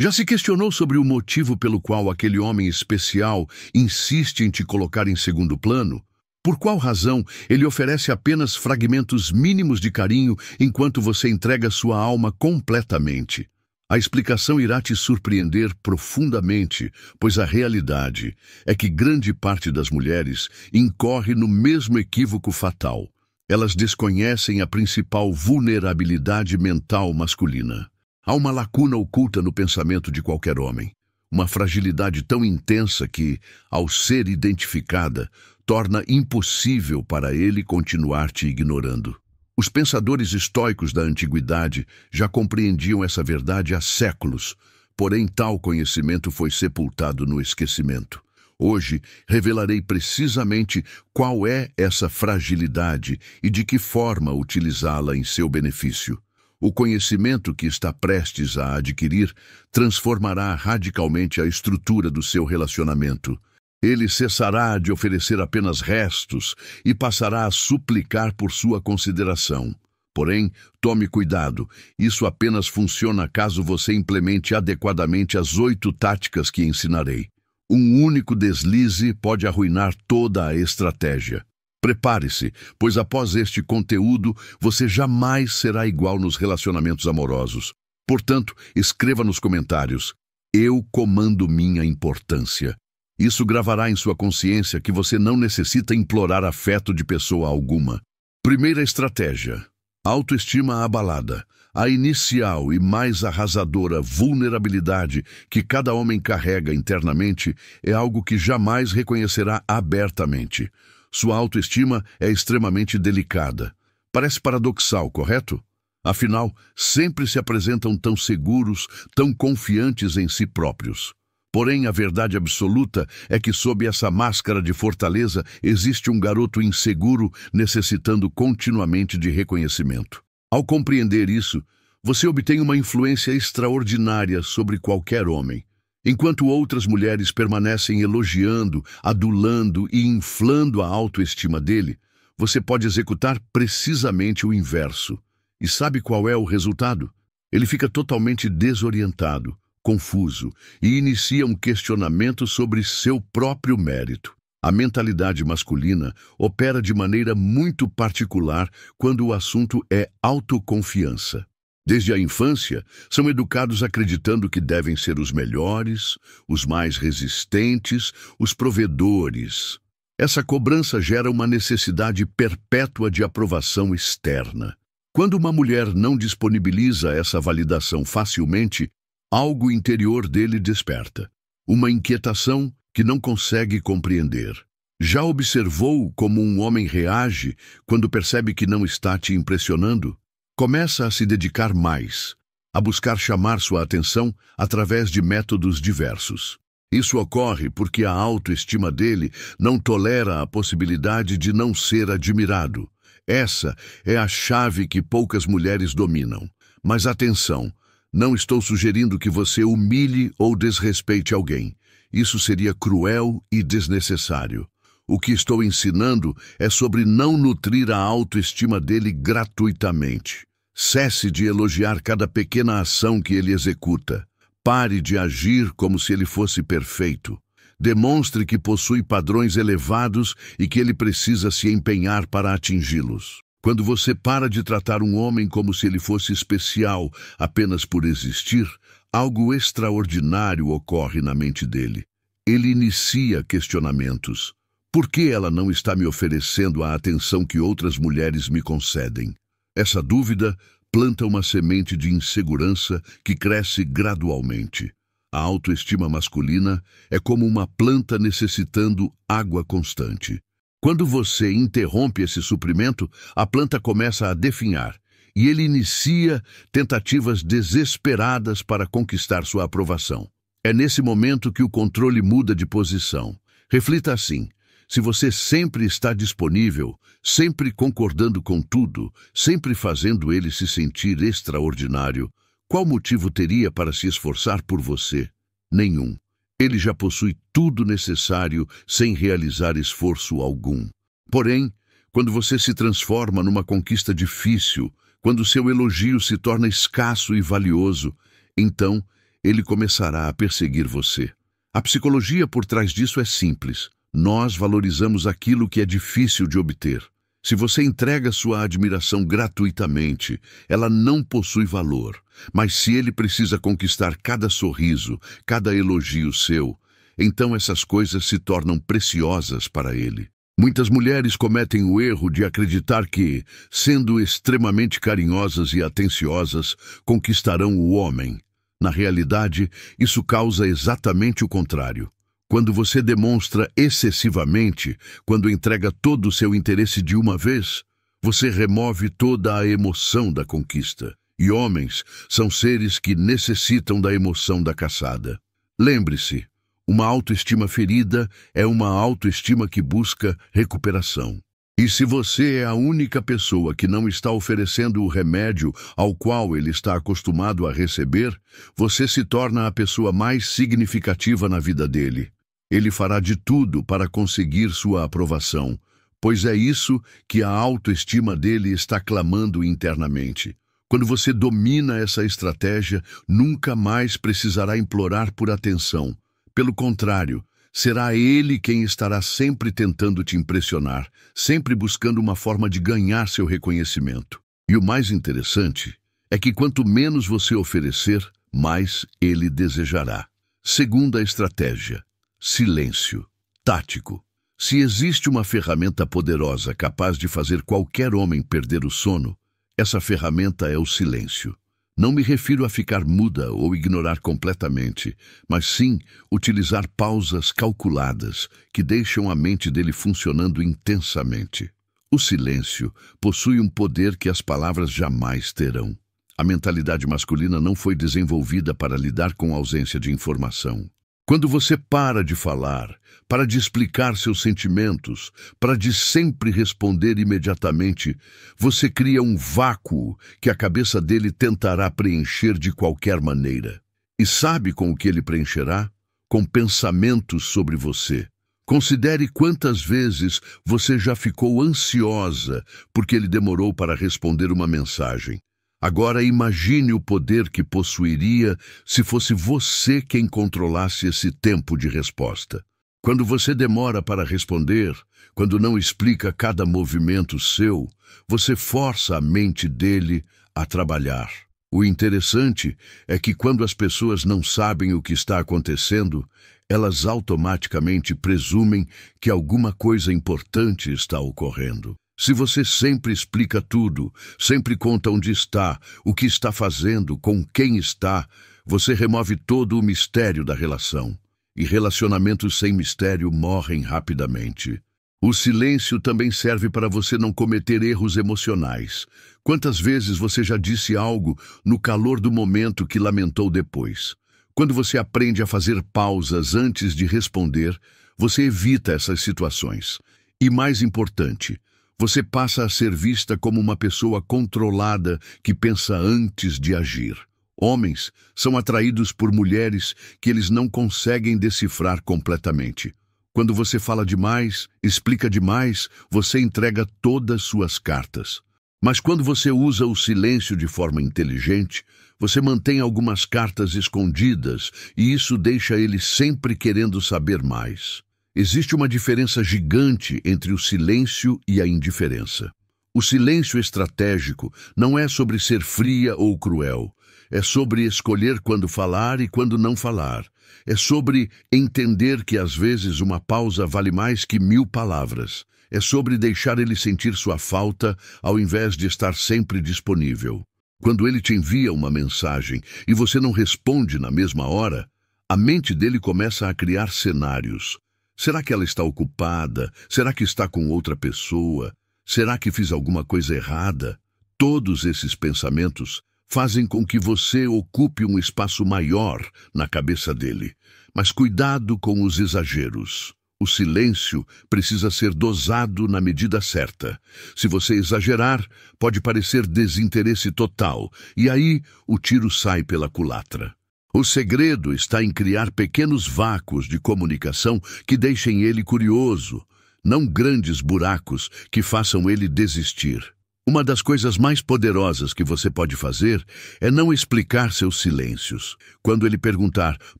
Já se questionou sobre o motivo pelo qual aquele homem especial insiste em te colocar em segundo plano? Por qual razão ele oferece apenas fragmentos mínimos de carinho enquanto você entrega sua alma completamente? A explicação irá te surpreender profundamente, pois a realidade é que grande parte das mulheres incorre no mesmo equívoco fatal. Elas desconhecem a principal vulnerabilidade mental masculina. Há uma lacuna oculta no pensamento de qualquer homem. Uma fragilidade tão intensa que, ao ser identificada, torna impossível para ele continuar te ignorando. Os pensadores estoicos da antiguidade já compreendiam essa verdade há séculos, porém tal conhecimento foi sepultado no esquecimento. Hoje, revelarei precisamente qual é essa fragilidade e de que forma utilizá-la em seu benefício. O conhecimento que está prestes a adquirir transformará radicalmente a estrutura do seu relacionamento. Ele cessará de oferecer apenas restos e passará a suplicar por sua consideração. Porém, tome cuidado, isso apenas funciona caso você implemente adequadamente as 8 táticas que ensinarei. Um único deslize pode arruinar toda a estratégia. Prepare-se, pois após este conteúdo, você jamais será igual nos relacionamentos amorosos. Portanto, escreva nos comentários: eu comando minha importância. Isso gravará em sua consciência que você não necessita implorar afeto de pessoa alguma. Primeira estratégia: autoestima abalada. A inicial e mais arrasadora vulnerabilidade que cada homem carrega internamente é algo que jamais reconhecerá abertamente. Sua autoestima é extremamente delicada. Parece paradoxal, correto? Afinal, sempre se apresentam tão seguros, tão confiantes em si próprios. Porém, a verdade absoluta é que sob essa máscara de fortaleza existe um garoto inseguro necessitando continuamente de reconhecimento. Ao compreender isso, você obtém uma influência extraordinária sobre qualquer homem. Enquanto outras mulheres permanecem elogiando, adulando e inflando a autoestima dele, você pode executar precisamente o inverso. E sabe qual é o resultado? Ele fica totalmente desorientado, confuso e inicia um questionamento sobre seu próprio mérito. A mentalidade masculina opera de maneira muito particular quando o assunto é autoconfiança. Desde a infância, são educados acreditando que devem ser os melhores, os mais resistentes, os provedores. Essa cobrança gera uma necessidade perpétua de aprovação externa. Quando uma mulher não disponibiliza essa validação facilmente, algo interior dele desperta. Uma inquietação que não consegue compreender. Já observou como um homem reage quando percebe que não está te impressionando? Começa a se dedicar mais, a buscar chamar sua atenção através de métodos diversos. Isso ocorre porque a autoestima dele não tolera a possibilidade de não ser admirado. Essa é a chave que poucas mulheres dominam. Mas atenção, não estou sugerindo que você humilhe ou desrespeite alguém. Isso seria cruel e desnecessário. O que estou ensinando é sobre não nutrir a autoestima dele gratuitamente. Cesse de elogiar cada pequena ação que ele executa. Pare de agir como se ele fosse perfeito. Demonstre que possui padrões elevados e que ele precisa se empenhar para atingi-los. Quando você para de tratar um homem como se ele fosse especial apenas por existir, algo extraordinário ocorre na mente dele. Ele inicia questionamentos. Por que ela não está me oferecendo a atenção que outras mulheres me concedem? Essa dúvida planta uma semente de insegurança que cresce gradualmente. A autoestima masculina é como uma planta necessitando água constante. Quando você interrompe esse suprimento, a planta começa a definhar e ele inicia tentativas desesperadas para conquistar sua aprovação. É nesse momento que o controle muda de posição. Reflita assim: se você sempre está disponível, sempre concordando com tudo, sempre fazendo ele se sentir extraordinário, qual motivo teria para se esforçar por você? Nenhum. Ele já possui tudo necessário sem realizar esforço algum. Porém, quando você se transforma numa conquista difícil, quando seu elogio se torna escasso e valioso, então ele começará a perseguir você. A psicologia por trás disso é simples. Nós valorizamos aquilo que é difícil de obter. Se você entrega sua admiração gratuitamente, ela não possui valor. Mas se ele precisa conquistar cada sorriso, cada elogio seu, então essas coisas se tornam preciosas para ele. Muitas mulheres cometem o erro de acreditar que, sendo extremamente carinhosas e atenciosas, conquistarão o homem. Na realidade, isso causa exatamente o contrário. Quando você demonstra excessivamente, quando entrega todo o seu interesse de uma vez, você remove toda a emoção da conquista. E homens são seres que necessitam da emoção da caçada. Lembre-se, uma autoestima ferida é uma autoestima que busca recuperação. E se você é a única pessoa que não está oferecendo o remédio ao qual ele está acostumado a receber, você se torna a pessoa mais significativa na vida dele. Ele fará de tudo para conseguir sua aprovação, pois é isso que a autoestima dele está clamando internamente. Quando você domina essa estratégia, nunca mais precisará implorar por atenção. Pelo contrário, será ele quem estará sempre tentando te impressionar, sempre buscando uma forma de ganhar seu reconhecimento. E o mais interessante é que quanto menos você oferecer, mais ele desejará. Segunda estratégia: silêncio. Tático. Se existe uma ferramenta poderosa capaz de fazer qualquer homem perder o sono, essa ferramenta é o silêncio. Não me refiro a ficar muda ou ignorar completamente, mas sim utilizar pausas calculadas que deixam a mente dele funcionando intensamente. O silêncio possui um poder que as palavras jamais terão. A mentalidade masculina não foi desenvolvida para lidar com a ausência de informação. Quando você para de falar, para de explicar seus sentimentos, para de sempre responder imediatamente, você cria um vácuo que a cabeça dele tentará preencher de qualquer maneira. E sabe com o que ele preencherá? Com pensamentos sobre você. Considere quantas vezes você já ficou ansiosa porque ele demorou para responder uma mensagem. Agora imagine o poder que possuiria se fosse você quem controlasse esse tempo de resposta. Quando você demora para responder, quando não explica cada movimento seu, você força a mente dele a trabalhar. O interessante é que quando as pessoas não sabem o que está acontecendo, elas automaticamente presumem que alguma coisa importante está ocorrendo. Se você sempre explica tudo, sempre conta onde está, o que está fazendo, com quem está, você remove todo o mistério da relação. E relacionamentos sem mistério morrem rapidamente. O silêncio também serve para você não cometer erros emocionais. Quantas vezes você já disse algo no calor do momento que lamentou depois? Quando você aprende a fazer pausas antes de responder, você evita essas situações. E mais importante, você passa a ser vista como uma pessoa controlada que pensa antes de agir. Homens são atraídos por mulheres que eles não conseguem decifrar completamente. Quando você fala demais, explica demais, você entrega todas suas cartas. Mas quando você usa o silêncio de forma inteligente, você mantém algumas cartas escondidas e isso deixa ele sempre querendo saber mais. Existe uma diferença gigante entre o silêncio e a indiferença. O silêncio estratégico não é sobre ser fria ou cruel. É sobre escolher quando falar e quando não falar. É sobre entender que às vezes uma pausa vale mais que 1000 palavras. É sobre deixar ele sentir sua falta ao invés de estar sempre disponível. Quando ele te envia uma mensagem e você não responde na mesma hora, a mente dele começa a criar cenários. Será que ela está ocupada? Será que está com outra pessoa? Será que fiz alguma coisa errada? Todos esses pensamentos fazem com que você ocupe um espaço maior na cabeça dele. Mas cuidado com os exageros. O silêncio precisa ser dosado na medida certa. Se você exagerar, pode parecer desinteresse total, e aí o tiro sai pela culatra. O segredo está em criar pequenos vácuos de comunicação que deixem ele curioso, não grandes buracos que façam ele desistir. Uma das coisas mais poderosas que você pode fazer é não explicar seus silêncios. Quando ele perguntar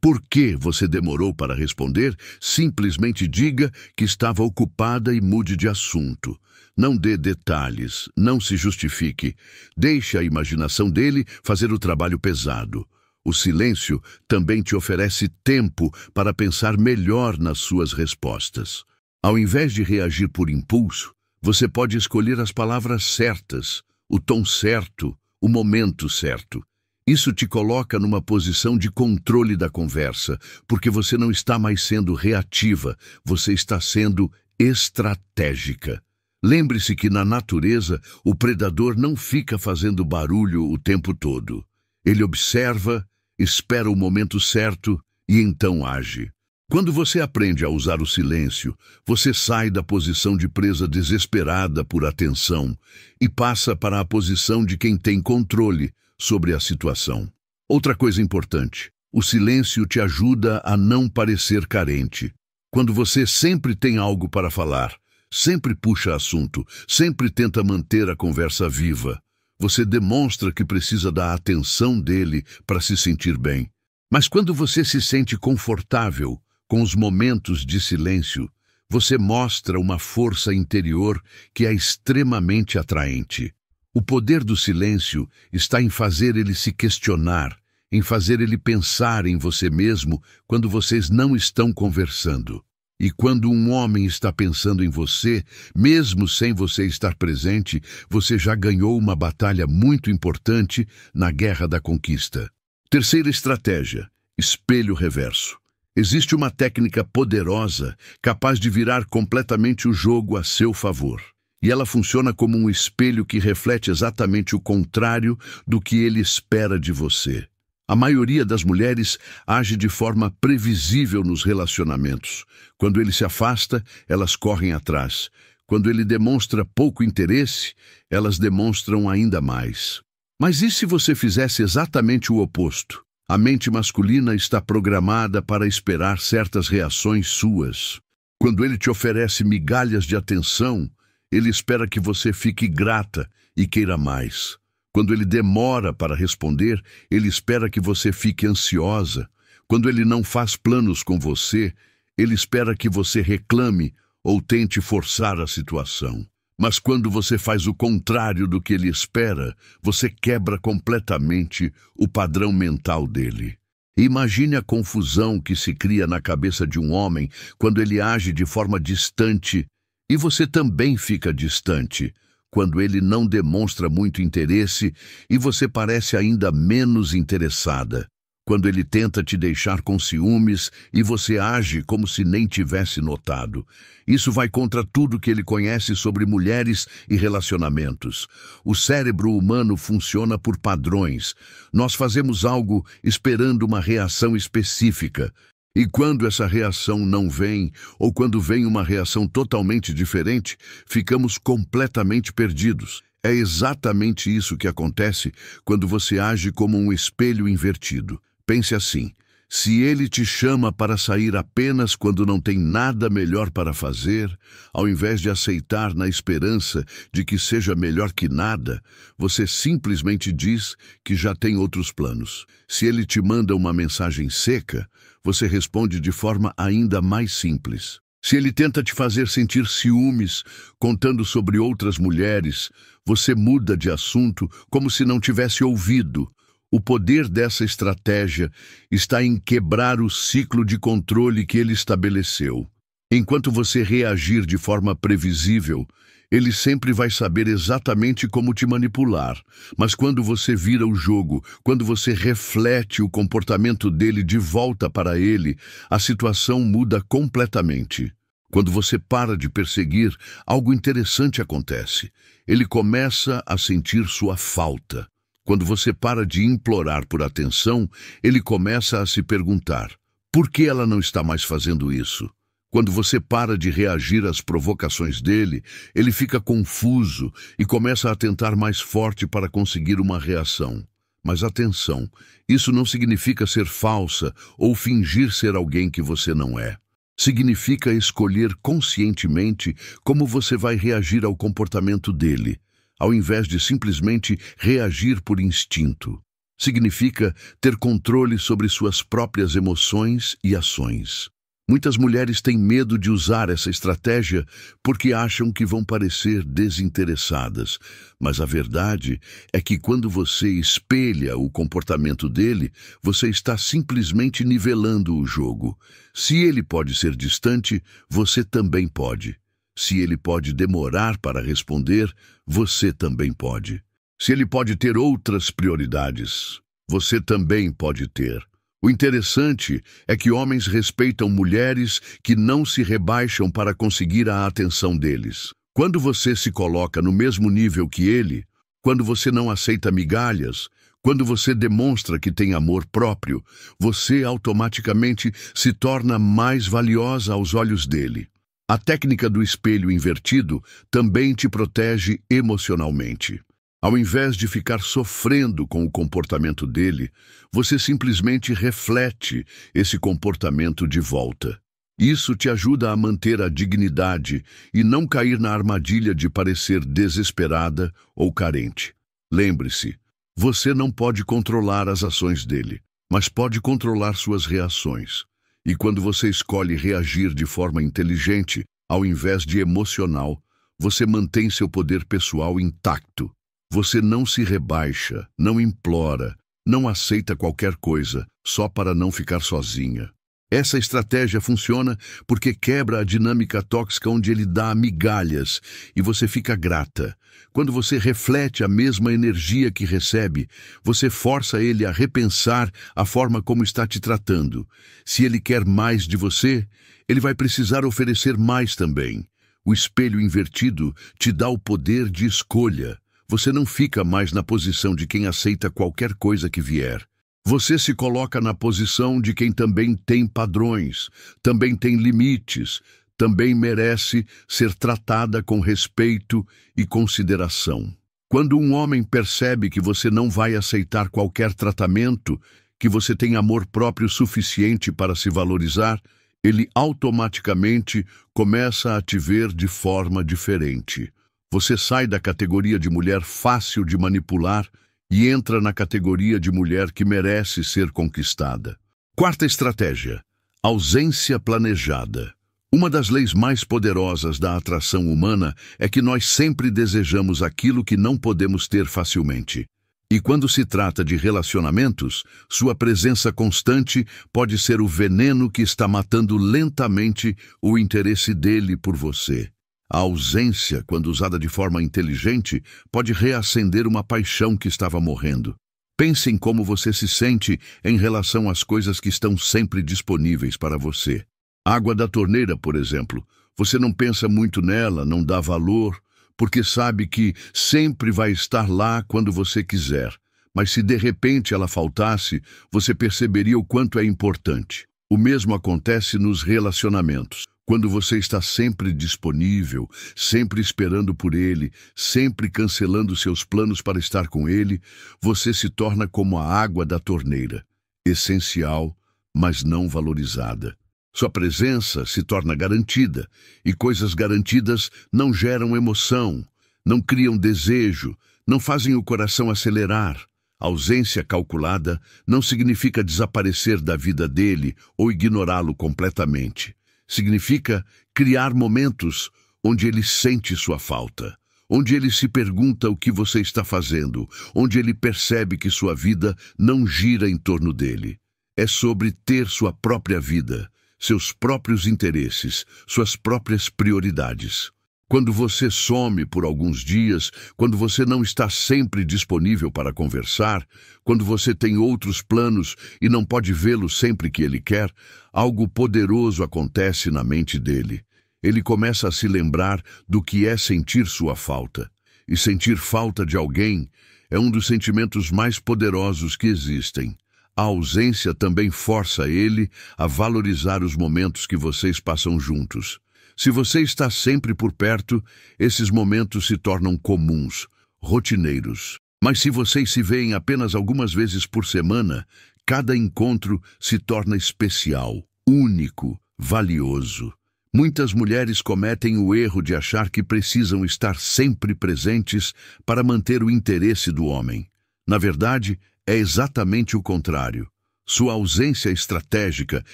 por que você demorou para responder, simplesmente diga que estava ocupada e mude de assunto. Não dê detalhes, não se justifique. Deixe a imaginação dele fazer o trabalho pesado. O silêncio também te oferece tempo para pensar melhor nas suas respostas. Ao invés de reagir por impulso, você pode escolher as palavras certas, o tom certo, o momento certo. Isso te coloca numa posição de controle da conversa, porque você não está mais sendo reativa, você está sendo estratégica. Lembre-se que na natureza, o predador não fica fazendo barulho o tempo todo. Ele observa, espera o momento certo e então age. Quando você aprende a usar o silêncio, você sai da posição de presa desesperada por atenção e passa para a posição de quem tem controle sobre a situação. Outra coisa importante, o silêncio te ajuda a não parecer carente. Quando você sempre tem algo para falar, sempre puxa assunto, sempre tenta manter a conversa viva, você demonstra que precisa da atenção dele para se sentir bem. Mas quando você se sente confortável com os momentos de silêncio, você mostra uma força interior que é extremamente atraente. O poder do silêncio está em fazer ele se questionar, em fazer ele pensar em você mesmo quando vocês não estão conversando. E quando um homem está pensando em você, mesmo sem você estar presente, você já ganhou uma batalha muito importante na guerra da conquista. Terceira estratégia: espelho reverso. Existe uma técnica poderosa capaz de virar completamente o jogo a seu favor. E ela funciona como um espelho que reflete exatamente o contrário do que ele espera de você. A maioria das mulheres age de forma previsível nos relacionamentos. Quando ele se afasta, elas correm atrás. Quando ele demonstra pouco interesse, elas demonstram ainda mais. Mas e se você fizesse exatamente o oposto? A mente masculina está programada para esperar certas reações suas. Quando ele te oferece migalhas de atenção, ele espera que você fique grata e queira mais. Quando ele demora para responder, ele espera que você fique ansiosa. Quando ele não faz planos com você, ele espera que você reclame ou tente forçar a situação. Mas quando você faz o contrário do que ele espera, você quebra completamente o padrão mental dele. Imagine a confusão que se cria na cabeça de um homem quando ele age de forma distante e você também fica distante, quando ele não demonstra muito interesse e você parece ainda menos interessada. Quando ele tenta te deixar com ciúmes e você age como se nem tivesse notado. Isso vai contra tudo que ele conhece sobre mulheres e relacionamentos. O cérebro humano funciona por padrões. Nós fazemos algo esperando uma reação específica. E quando essa reação não vem, ou quando vem uma reação totalmente diferente, ficamos completamente perdidos. É exatamente isso que acontece quando você age como um espelho invertido. Pense assim: se ele te chama para sair apenas quando não tem nada melhor para fazer, ao invés de aceitar na esperança de que seja melhor que nada, você simplesmente diz que já tem outros planos. Se ele te manda uma mensagem seca, você responde de forma ainda mais simples. Se ele tenta te fazer sentir ciúmes, contando sobre outras mulheres, você muda de assunto como se não tivesse ouvido. O poder dessa estratégia está em quebrar o ciclo de controle que ele estabeleceu. Enquanto você reagir de forma previsível, ele sempre vai saber exatamente como te manipular. Mas quando você vira o jogo, quando você reflete o comportamento dele de volta para ele, a situação muda completamente. Quando você para de perseguir, algo interessante acontece. Ele começa a sentir sua falta. Quando você para de implorar por atenção, ele começa a se perguntar: por que ela não está mais fazendo isso? Quando você para de reagir às provocações dele, ele fica confuso e começa a tentar mais forte para conseguir uma reação. Mas atenção, isso não significa ser falsa ou fingir ser alguém que você não é. Significa escolher conscientemente como você vai reagir ao comportamento dele. ao invés de simplesmente reagir por instinto. Significa ter controle sobre suas próprias emoções e ações. Muitas mulheres têm medo de usar essa estratégia porque acham que vão parecer desinteressadas. Mas a verdade é que quando você espelha o comportamento dele, você está simplesmente nivelando o jogo. Se ele pode ser distante, você também pode. Se ele pode demorar para responder, você também pode. Se ele pode ter outras prioridades, você também pode ter. O interessante é que homens respeitam mulheres que não se rebaixam para conseguir a atenção deles. Quando você se coloca no mesmo nível que ele, quando você não aceita migalhas, quando você demonstra que tem amor próprio, você automaticamente se torna mais valiosa aos olhos dele. A técnica do espelho invertido também te protege emocionalmente. Ao invés de ficar sofrendo com o comportamento dele, você simplesmente reflete esse comportamento de volta. Isso te ajuda a manter a dignidade e não cair na armadilha de parecer desesperada ou carente. Lembre-se, você não pode controlar as ações dele, mas pode controlar suas reações. E quando você escolhe reagir de forma inteligente, ao invés de emocional, você mantém seu poder pessoal intacto. Você não se rebaixa, não implora, não aceita qualquer coisa só para não ficar sozinha. Essa estratégia funciona porque quebra a dinâmica tóxica onde ele dá migalhas e você fica grata. Quando você reflete a mesma energia que recebe, você força ele a repensar a forma como está te tratando. Se ele quer mais de você, ele vai precisar oferecer mais também. O espelho invertido te dá o poder de escolha. Você não fica mais na posição de quem aceita qualquer coisa que vier. Você se coloca na posição de quem também tem padrões, também tem limites, também merece ser tratada com respeito e consideração. Quando um homem percebe que você não vai aceitar qualquer tratamento, que você tem amor próprio suficiente para se valorizar, ele automaticamente começa a te ver de forma diferente. Você sai da categoria de mulher fácil de manipular e entra na categoria de mulher que merece ser conquistada. Quarta estratégia: ausência planejada. Uma das leis mais poderosas da atração humana é que nós sempre desejamos aquilo que não podemos ter facilmente. E quando se trata de relacionamentos, sua presença constante pode ser o veneno que está matando lentamente o interesse dele por você. A ausência, quando usada de forma inteligente, pode reacender uma paixão que estava morrendo. Pense em como você se sente em relação às coisas que estão sempre disponíveis para você. Água da torneira, por exemplo. Você não pensa muito nela, não dá valor, porque sabe que sempre vai estar lá quando você quiser. Mas se de repente ela faltasse, você perceberia o quanto é importante. O mesmo acontece nos relacionamentos. Quando você está sempre disponível, sempre esperando por ele, sempre cancelando seus planos para estar com ele, você se torna como a água da torneira, essencial, mas não valorizada. Sua presença se torna garantida, e coisas garantidas não geram emoção, não criam desejo, não fazem o coração acelerar. Ausência calculada não significa desaparecer da vida dele ou ignorá-lo completamente. Significa criar momentos onde ele sente sua falta, onde ele se pergunta o que você está fazendo, onde ele percebe que sua vida não gira em torno dele. É sobre ter sua própria vida, seus próprios interesses, suas próprias prioridades. Quando você some por alguns dias, quando você não está sempre disponível para conversar, quando você tem outros planos e não pode vê-lo sempre que ele quer, algo poderoso acontece na mente dele. Ele começa a se lembrar do que é sentir sua falta. E sentir falta de alguém é um dos sentimentos mais poderosos que existem. A ausência também força ele a valorizar os momentos que vocês passam juntos. Se você está sempre por perto, esses momentos se tornam comuns, rotineiros. Mas se vocês se veem apenas algumas vezes por semana, cada encontro se torna especial, único, valioso. Muitas mulheres cometem o erro de achar que precisam estar sempre presentes para manter o interesse do homem. Na verdade, é exatamente o contrário. Sua ausência estratégica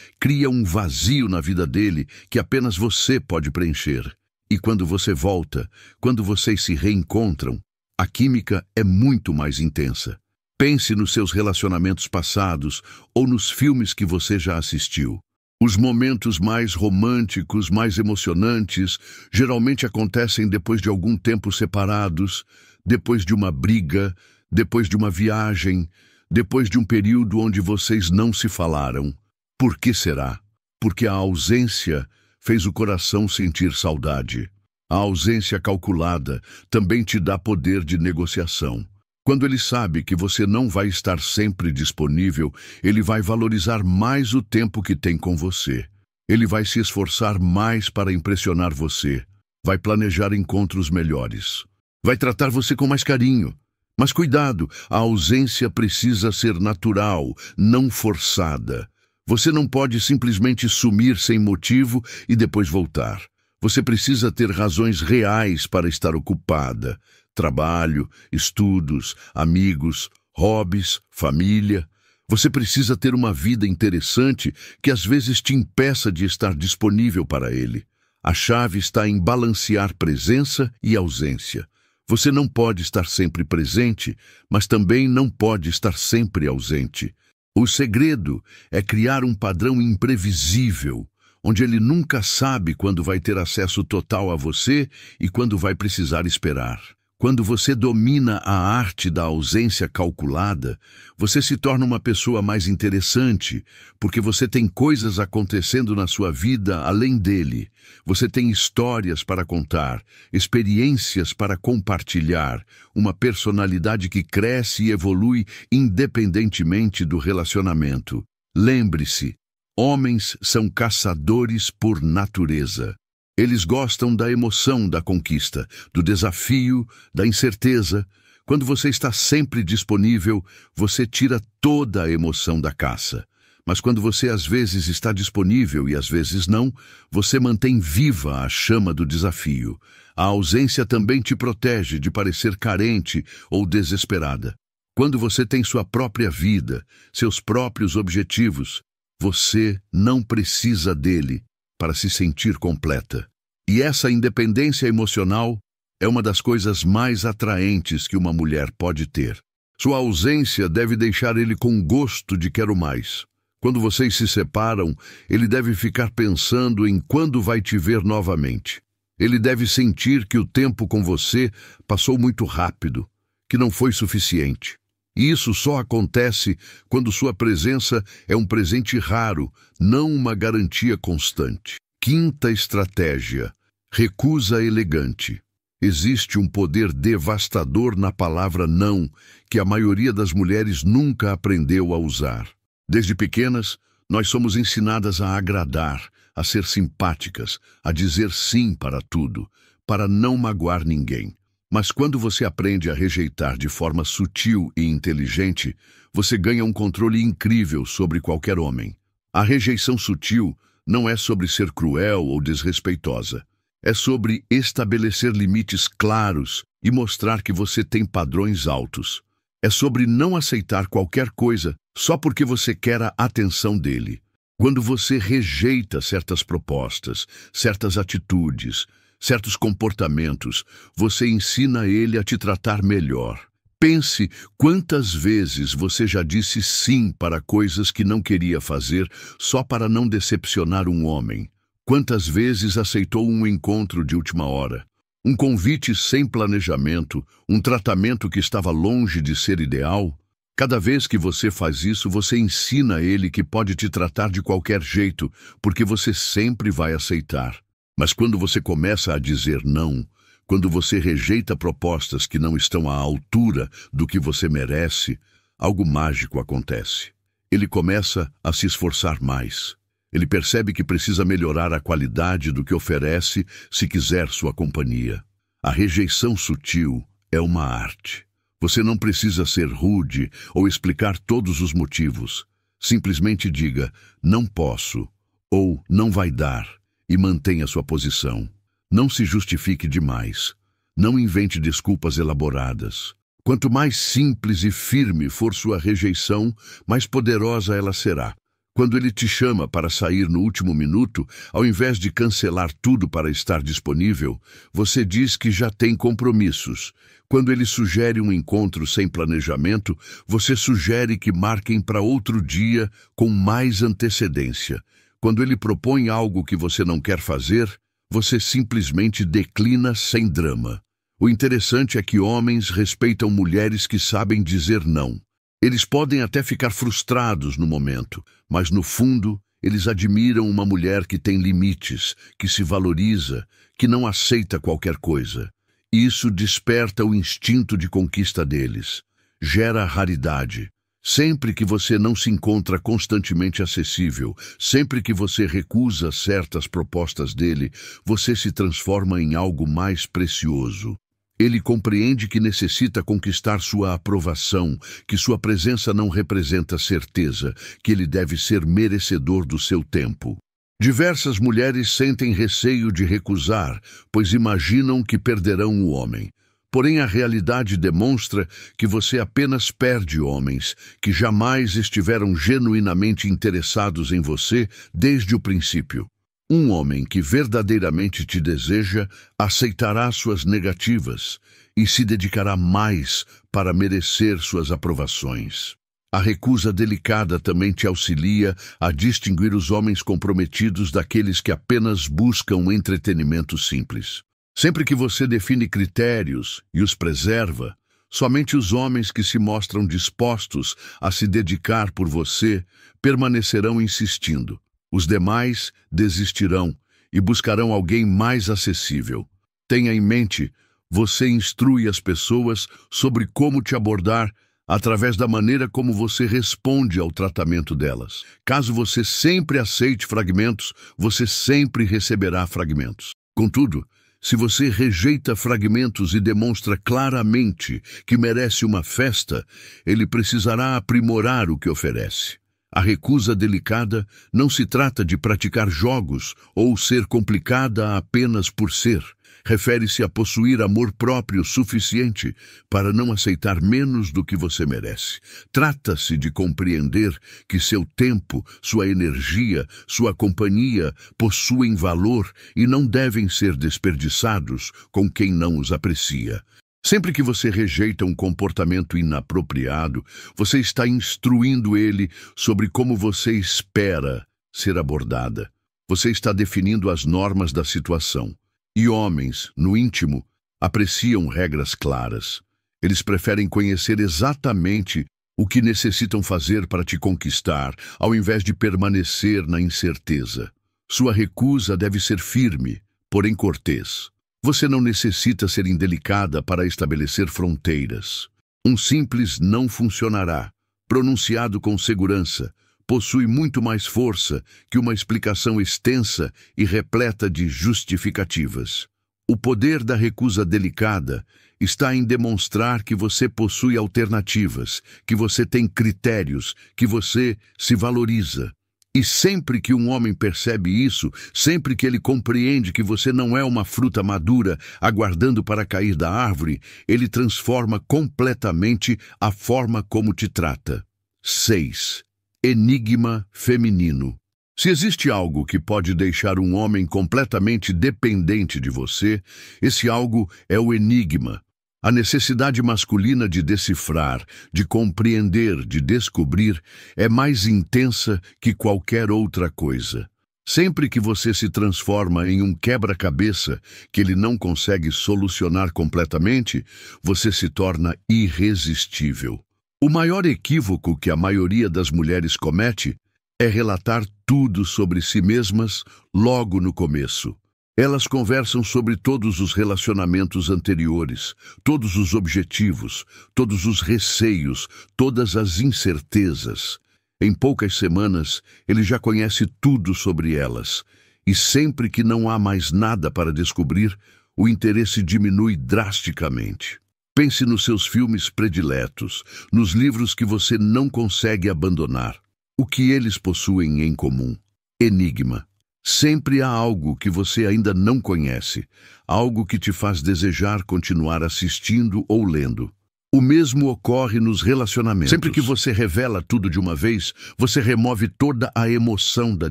cria um vazio na vida dele que apenas você pode preencher. E quando você volta, quando vocês se reencontram, a química é muito mais intensa. Pense nos seus relacionamentos passados ou nos filmes que você já assistiu. Os momentos mais românticos, mais emocionantes, geralmente acontecem depois de algum tempo separados, depois de uma briga, depois de uma viagem, depois de um período onde vocês não se falaram. Por que será? Porque a ausência fez o coração sentir saudade. A ausência calculada também te dá poder de negociação. Quando ele sabe que você não vai estar sempre disponível, ele vai valorizar mais o tempo que tem com você. Ele vai se esforçar mais para impressionar você. Vai planejar encontros melhores. Vai tratar você com mais carinho. Mas cuidado, a ausência precisa ser natural, não forçada. Você não pode simplesmente sumir sem motivo e depois voltar. Você precisa ter razões reais para estar ocupada. Trabalho, estudos, amigos, hobbies, família. Você precisa ter uma vida interessante que às vezes te impeça de estar disponível para ele. A chave está em balancear presença e ausência. Você não pode estar sempre presente, mas também não pode estar sempre ausente. O segredo é criar um padrão imprevisível, onde ele nunca sabe quando vai ter acesso total a você e quando vai precisar esperar. Quando você domina a arte da ausência calculada, você se torna uma pessoa mais interessante, porque você tem coisas acontecendo na sua vida além dele. Você tem histórias para contar, experiências para compartilhar, uma personalidade que cresce e evolui independentemente do relacionamento. Lembre-se, homens são caçadores por natureza. Eles gostam da emoção da conquista, do desafio, da incerteza. Quando você está sempre disponível, você tira toda a emoção da caça. Mas quando você às vezes está disponível e às vezes não, você mantém viva a chama do desafio. A ausência também te protege de parecer carente ou desesperada. Quando você tem sua própria vida, seus próprios objetivos, você não precisa dele para se sentir completa. E essa independência emocional é uma das coisas mais atraentes que uma mulher pode ter. Sua ausência deve deixar ele com gosto de quero mais. Quando vocês se separam, ele deve ficar pensando em quando vai te ver novamente. Ele deve sentir que o tempo com você passou muito rápido, que não foi suficiente. E isso só acontece quando sua presença é um presente raro, não uma garantia constante. Quinta estratégia: recusa elegante. Existe um poder devastador na palavra não, que a maioria das mulheres nunca aprendeu a usar. Desde pequenas, nós somos ensinadas a agradar, a ser simpáticas, a dizer sim para tudo, para não magoar ninguém. Mas quando você aprende a rejeitar de forma sutil e inteligente, você ganha um controle incrível sobre qualquer homem. A rejeição sutil não é sobre ser cruel ou desrespeitosa. É sobre estabelecer limites claros e mostrar que você tem padrões altos. É sobre não aceitar qualquer coisa só porque você quer a atenção dele. Quando você rejeita certas propostas, certas atitudes, certos comportamentos, você ensina ele a te tratar melhor. Pense quantas vezes você já disse sim para coisas que não queria fazer só para não decepcionar um homem. Quantas vezes aceitou um encontro de última hora, um convite sem planejamento, um tratamento que estava longe de ser ideal? Cada vez que você faz isso, você ensina a ele que pode te tratar de qualquer jeito, porque você sempre vai aceitar. Mas quando você começa a dizer não, quando você rejeita propostas que não estão à altura do que você merece, algo mágico acontece. Ele começa a se esforçar mais. Ele percebe que precisa melhorar a qualidade do que oferece se quiser sua companhia. A rejeição sutil é uma arte. Você não precisa ser rude ou explicar todos os motivos. Simplesmente diga, não posso, ou não vai dar. e mantenha sua posição. Não se justifique demais. Não invente desculpas elaboradas. Quanto mais simples e firme for sua rejeição, mais poderosa ela será. Quando ele te chama para sair no último minuto, ao invés de cancelar tudo para estar disponível, você diz que já tem compromissos. Quando ele sugere um encontro sem planejamento, você sugere que marquem para outro dia com mais antecedência. Quando ele propõe algo que você não quer fazer, você simplesmente declina sem drama. O interessante é que homens respeitam mulheres que sabem dizer não. Eles podem até ficar frustrados no momento, mas no fundo, eles admiram uma mulher que tem limites, que se valoriza, que não aceita qualquer coisa. Isso desperta o instinto de conquista deles. Gera raridade. Sempre que você não se encontra constantemente acessível, sempre que você recusa certas propostas dele, você se transforma em algo mais precioso. Ele compreende que necessita conquistar sua aprovação, que sua presença não representa certeza, que ele deve ser merecedor do seu tempo. Diversas mulheres sentem receio de recusar, pois imaginam que perderão o homem. Porém, a realidade demonstra que você apenas perde homens que jamais estiveram genuinamente interessados em você desde o princípio. Um homem que verdadeiramente te deseja aceitará suas negativas e se dedicará mais para merecer suas aprovações. A recusa delicada também te auxilia a distinguir os homens comprometidos daqueles que apenas buscam um entretenimento simples. Sempre que você define critérios e os preserva, somente os homens que se mostram dispostos a se dedicar por você permanecerão insistindo. Os demais desistirão e buscarão alguém mais acessível. Tenha em mente, você instrui as pessoas sobre como te abordar através da maneira como você responde ao tratamento delas. Caso você sempre aceite fragmentos, você sempre receberá fragmentos. Contudo, se você rejeita fragmentos e demonstra claramente que merece uma festa, ele precisará aprimorar o que oferece. A recusa delicada não se trata de praticar jogos ou ser complicada apenas por ser. Refere-se a possuir amor próprio suficiente para não aceitar menos do que você merece. Trata-se de compreender que seu tempo, sua energia, sua companhia possuem valor e não devem ser desperdiçados com quem não os aprecia. Sempre que você rejeita um comportamento inapropriado, você está instruindo ele sobre como você espera ser abordada. Você está definindo as normas da situação. E homens, no íntimo, apreciam regras claras. Eles preferem conhecer exatamente o que necessitam fazer para te conquistar, ao invés de permanecer na incerteza. Sua recusa deve ser firme, porém cortês. Você não necessita ser indelicada para estabelecer fronteiras. Um simples não funcionará, pronunciado com segurança, possui muito mais força que uma explicação extensa e repleta de justificativas. O poder da recusa delicada está em demonstrar que você possui alternativas, que você tem critérios, que você se valoriza. E sempre que um homem percebe isso, sempre que ele compreende que você não é uma fruta madura aguardando para cair da árvore, ele transforma completamente a forma como te trata. 6. Enigma feminino. Se existe algo que pode deixar um homem completamente dependente de você, esse algo é o enigma. A necessidade masculina de decifrar, de compreender, de descobrir, é mais intensa que qualquer outra coisa. Sempre que você se transforma em um quebra-cabeça que ele não consegue solucionar completamente, você se torna irresistível. O maior equívoco que a maioria das mulheres comete é relatar tudo sobre si mesmas logo no começo. Elas conversam sobre todos os relacionamentos anteriores, todos os objetivos, todos os receios, todas as incertezas. Em poucas semanas, ele já conhece tudo sobre elas. E sempre que não há mais nada para descobrir, o interesse diminui drasticamente. Pense nos seus filmes prediletos, nos livros que você não consegue abandonar. O que eles possuem em comum? Enigma. Sempre há algo que você ainda não conhece, algo que te faz desejar continuar assistindo ou lendo. O mesmo ocorre nos relacionamentos. Sempre que você revela tudo de uma vez, você remove toda a emoção da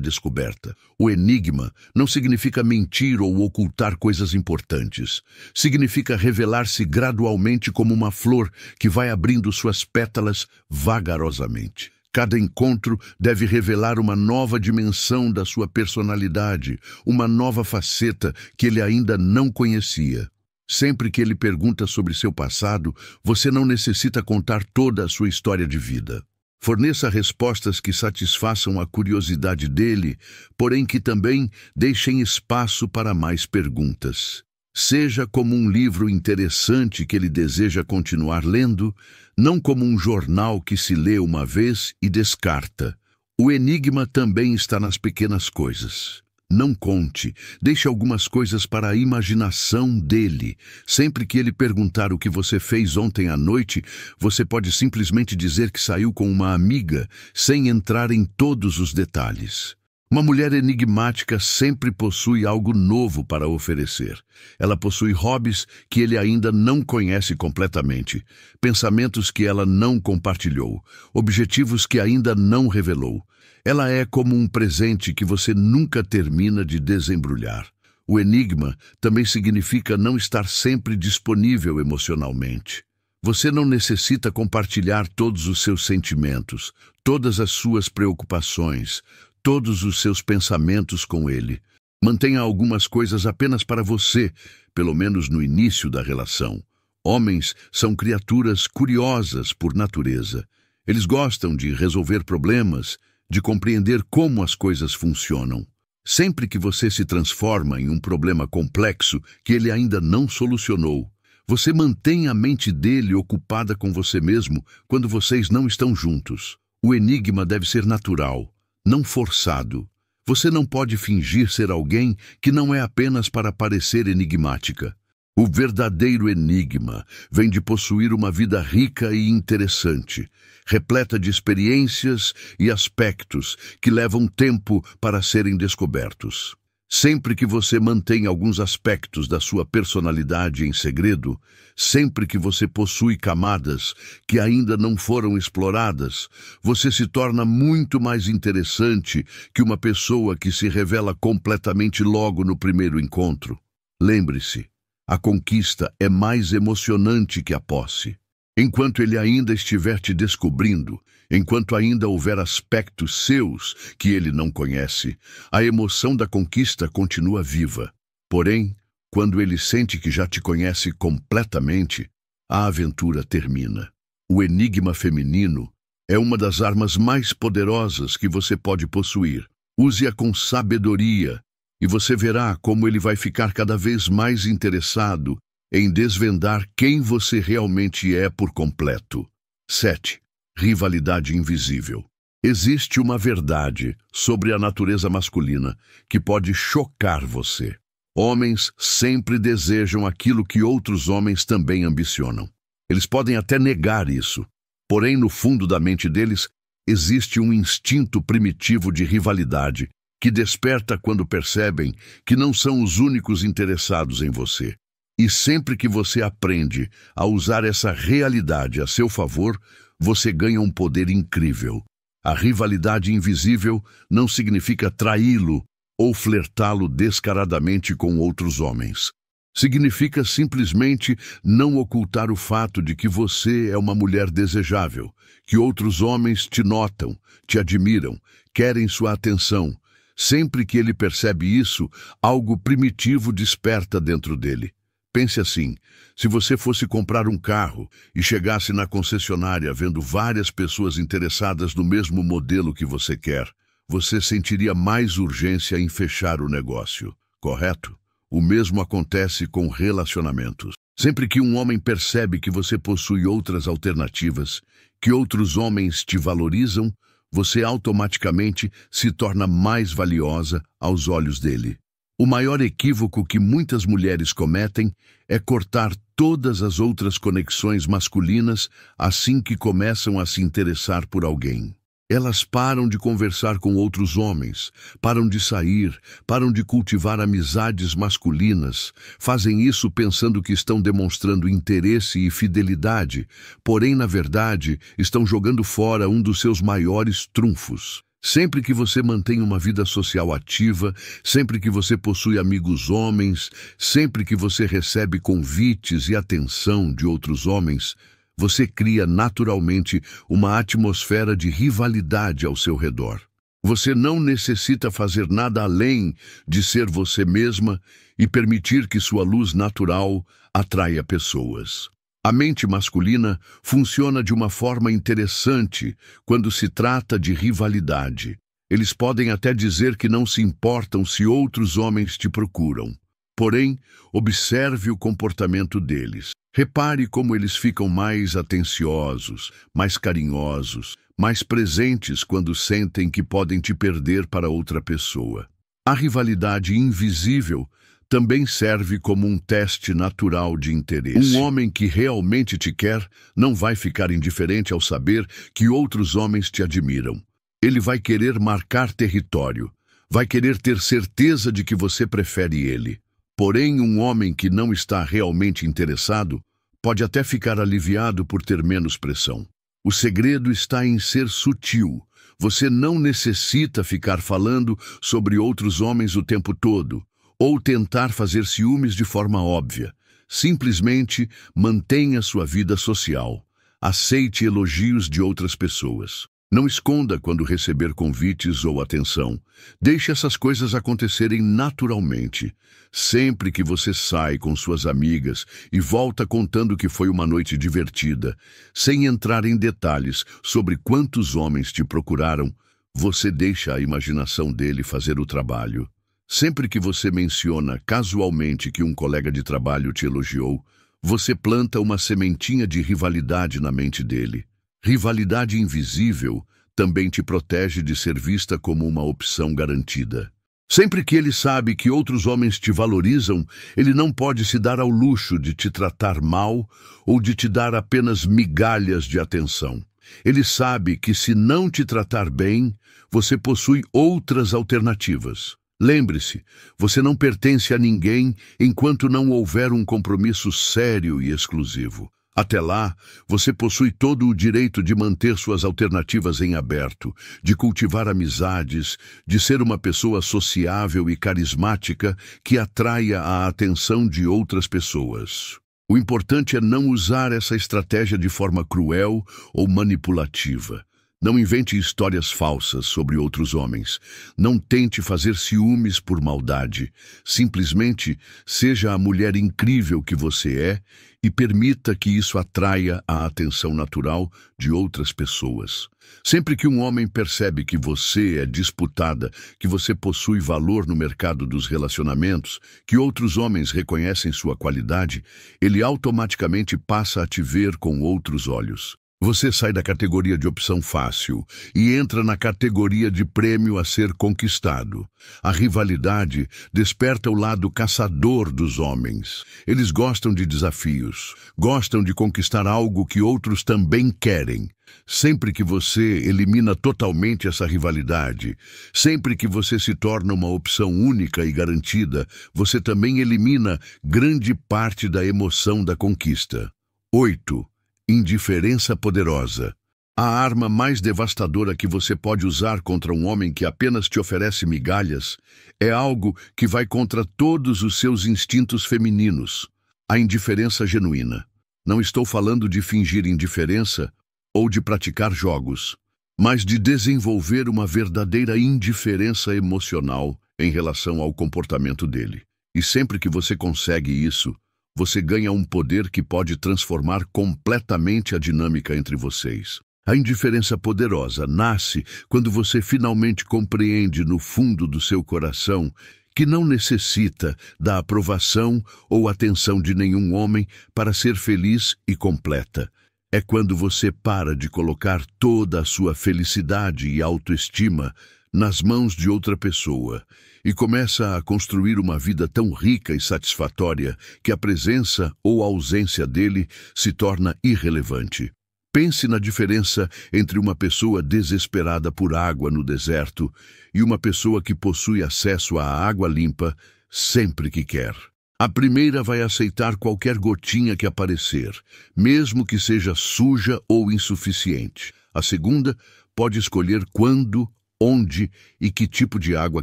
descoberta. O enigma não significa mentir ou ocultar coisas importantes. Significa revelar-se gradualmente como uma flor que vai abrindo suas pétalas vagarosamente. Cada encontro deve revelar uma nova dimensão da sua personalidade, uma nova faceta que ele ainda não conhecia. Sempre que ele pergunta sobre seu passado, você não necessita contar toda a sua história de vida. Forneça respostas que satisfaçam a curiosidade dele, porém que também deixem espaço para mais perguntas. Seja como um livro interessante que ele deseja continuar lendo, não como um jornal que se lê uma vez e descarta. O enigma também está nas pequenas coisas. Não conte, deixe algumas coisas para a imaginação dele. Sempre que ele perguntar o que você fez ontem à noite, você pode simplesmente dizer que saiu com uma amiga, sem entrar em todos os detalhes. Uma mulher enigmática sempre possui algo novo para oferecer. Ela possui hobbies que ele ainda não conhece completamente, pensamentos que ela não compartilhou, objetivos que ainda não revelou. Ela é como um presente que você nunca termina de desembrulhar. O enigma também significa não estar sempre disponível emocionalmente. Você não necessita compartilhar todos os seus sentimentos, todas as suas preocupações, todos os seus pensamentos com ele. Mantenha algumas coisas apenas para você, pelo menos no início da relação. Homens são criaturas curiosas por natureza. Eles gostam de resolver problemas, de compreender como as coisas funcionam. Sempre que você se transforma em um problema complexo que ele ainda não solucionou, você mantém a mente dele ocupada com você mesmo quando vocês não estão juntos. O enigma deve ser natural, não forçado. Você não pode fingir ser alguém que não é apenas para parecer enigmática. O verdadeiro enigma vem de possuir uma vida rica e interessante, repleta de experiências e aspectos que levam tempo para serem descobertos. Sempre que você mantém alguns aspectos da sua personalidade em segredo, sempre que você possui camadas que ainda não foram exploradas, você se torna muito mais interessante que uma pessoa que se revela completamente logo no primeiro encontro. Lembre-se, a conquista é mais emocionante que a posse. Enquanto ele ainda estiver te descobrindo, enquanto ainda houver aspectos seus que ele não conhece, a emoção da conquista continua viva. Porém, quando ele sente que já te conhece completamente, a aventura termina. O enigma feminino é uma das armas mais poderosas que você pode possuir. Use-a com sabedoria e você verá como ele vai ficar cada vez mais interessado em desvendar quem você realmente é por completo. 7. Rivalidade invisível. Existe uma verdade sobre a natureza masculina que pode chocar você. Homens sempre desejam aquilo que outros homens também ambicionam. Eles podem até negar isso, porém no fundo da mente deles existe um instinto primitivo de rivalidade que desperta quando percebem que não são os únicos interessados em você. E sempre que você aprende a usar essa realidade a seu favor, você ganha um poder incrível. A rivalidade invisível não significa traí-lo ou flertá-lo descaradamente com outros homens. Significa simplesmente não ocultar o fato de que você é uma mulher desejável, que outros homens te notam, te admiram, querem sua atenção. Sempre que ele percebe isso, algo primitivo desperta dentro dele. Pense assim, se você fosse comprar um carro e chegasse na concessionária vendo várias pessoas interessadas no mesmo modelo que você quer, você sentiria mais urgência em fechar o negócio, correto? O mesmo acontece com relacionamentos. Sempre que um homem percebe que você possui outras alternativas, que outros homens te valorizam, você automaticamente se torna mais valiosa aos olhos dele. O maior equívoco que muitas mulheres cometem é cortar todas as outras conexões masculinas assim que começam a se interessar por alguém. Elas param de conversar com outros homens, param de sair, param de cultivar amizades masculinas, fazem isso pensando que estão demonstrando interesse e fidelidade, porém, na verdade, estão jogando fora um dos seus maiores trunfos. Sempre que você mantém uma vida social ativa, sempre que você possui amigos homens, sempre que você recebe convites e atenção de outros homens, você cria naturalmente uma atmosfera de rivalidade ao seu redor. Você não necessita fazer nada além de ser você mesma e permitir que sua luz natural atraia pessoas. A mente masculina funciona de uma forma interessante quando se trata de rivalidade. Eles podem até dizer que não se importam se outros homens te procuram. Porém, observe o comportamento deles. Repare como eles ficam mais atenciosos, mais carinhosos, mais presentes quando sentem que podem te perder para outra pessoa. A rivalidade invisível também serve como um teste natural de interesse. Um homem que realmente te quer não vai ficar indiferente ao saber que outros homens te admiram. Ele vai querer marcar território, vai querer ter certeza de que você prefere ele. Porém, um homem que não está realmente interessado pode até ficar aliviado por ter menos pressão. O segredo está em ser sutil. Você não necessita ficar falando sobre outros homens o tempo todo, ou tentar fazer ciúmes de forma óbvia. Simplesmente mantenha sua vida social. Aceite elogios de outras pessoas. Não esconda quando receber convites ou atenção. Deixe essas coisas acontecerem naturalmente. Sempre que você sai com suas amigas e volta contando que foi uma noite divertida, sem entrar em detalhes sobre quantos homens te procuraram, você deixa a imaginação dele fazer o trabalho. Sempre que você menciona casualmente que um colega de trabalho te elogiou, você planta uma sementinha de rivalidade na mente dele. Rivalidade invisível também te protege de ser vista como uma opção garantida. Sempre que ele sabe que outros homens te valorizam, ele não pode se dar ao luxo de te tratar mal ou de te dar apenas migalhas de atenção. Ele sabe que se não te tratar bem, você possui outras alternativas. Lembre-se, você não pertence a ninguém enquanto não houver um compromisso sério e exclusivo. Até lá, você possui todo o direito de manter suas alternativas em aberto, de cultivar amizades, de ser uma pessoa sociável e carismática que atraia a atenção de outras pessoas. O importante é não usar essa estratégia de forma cruel ou manipulativa. Não invente histórias falsas sobre outros homens. Não tente fazer ciúmes por maldade. Simplesmente seja a mulher incrível que você é e permita que isso atraia a atenção natural de outras pessoas. Sempre que um homem percebe que você é disputada, que você possui valor no mercado dos relacionamentos, que outros homens reconhecem sua qualidade, ele automaticamente passa a te ver com outros olhos. Você sai da categoria de opção fácil e entra na categoria de prêmio a ser conquistado. A rivalidade desperta o lado caçador dos homens. Eles gostam de desafios, gostam de conquistar algo que outros também querem. Sempre que você elimina totalmente essa rivalidade, sempre que você se torna uma opção única e garantida, você também elimina grande parte da emoção da conquista. 8. Indiferença poderosa. A arma mais devastadora que você pode usar contra um homem que apenas te oferece migalhas é algo que vai contra todos os seus instintos femininos. A indiferença genuína. Não estou falando de fingir indiferença ou de praticar jogos, mas de desenvolver uma verdadeira indiferença emocional em relação ao comportamento dele. E sempre que você consegue isso, você ganha um poder que pode transformar completamente a dinâmica entre vocês. A indiferença poderosa nasce quando você finalmente compreende no fundo do seu coração que não necessita da aprovação ou atenção de nenhum homem para ser feliz e completa. É quando você para de colocar toda a sua felicidade e autoestima nas mãos de outra pessoa e começa a construir uma vida tão rica e satisfatória que a presença ou a ausência dele se torna irrelevante. Pense na diferença entre uma pessoa desesperada por água no deserto e uma pessoa que possui acesso à água limpa sempre que quer. A primeira vai aceitar qualquer gotinha que aparecer, mesmo que seja suja ou insuficiente. A segunda pode escolher quando, onde e que tipo de água